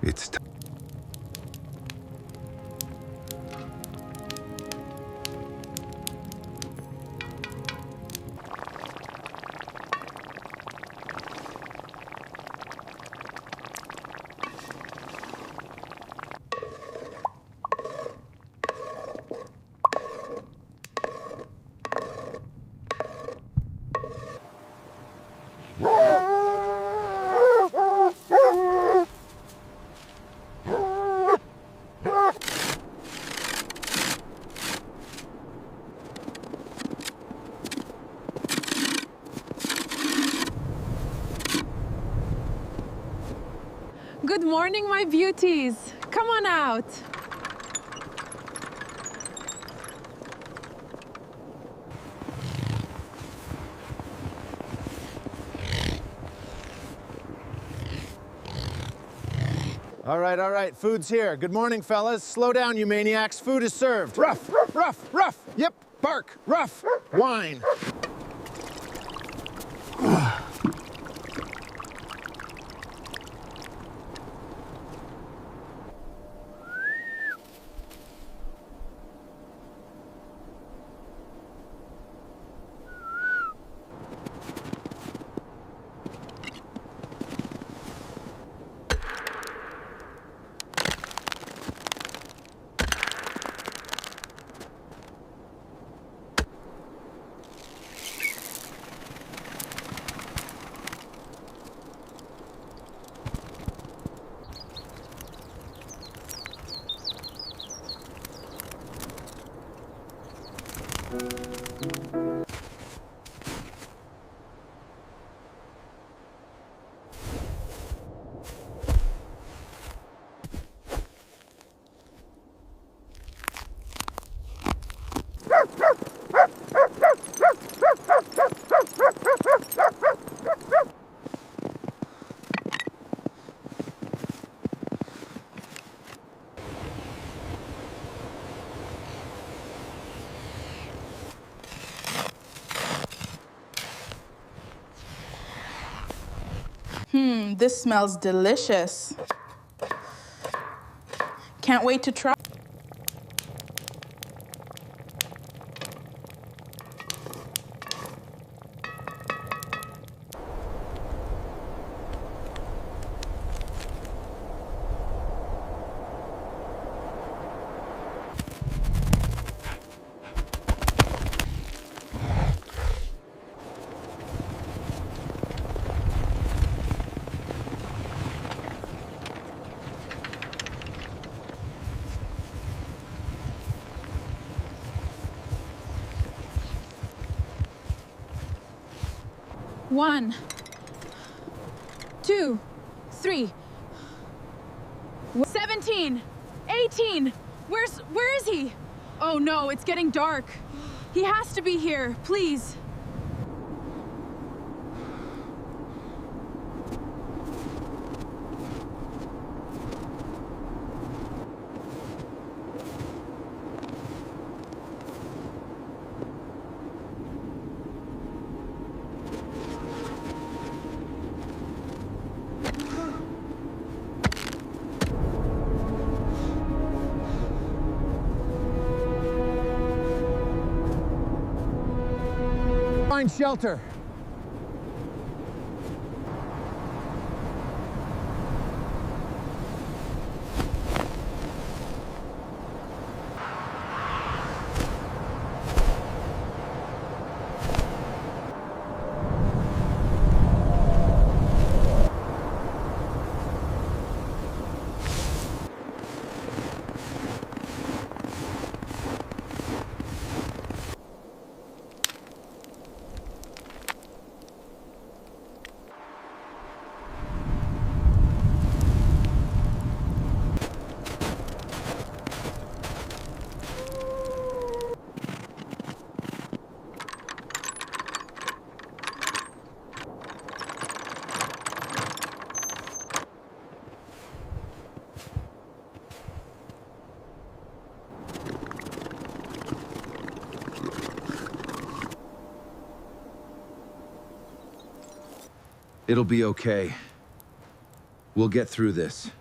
It's time. Good morning, my beauties. Come on out. All right, food's here. Good morning, fellas. Slow down, you maniacs. Food is served. Ruff, ruff, ruff. Yep, bark, ruff, whine. This smells delicious. Can't wait to try. One, 2, 3, 17, 18. Where is he? Oh no, it's getting dark. He has to be here, please. Find shelter. It'll be okay. We'll get through this.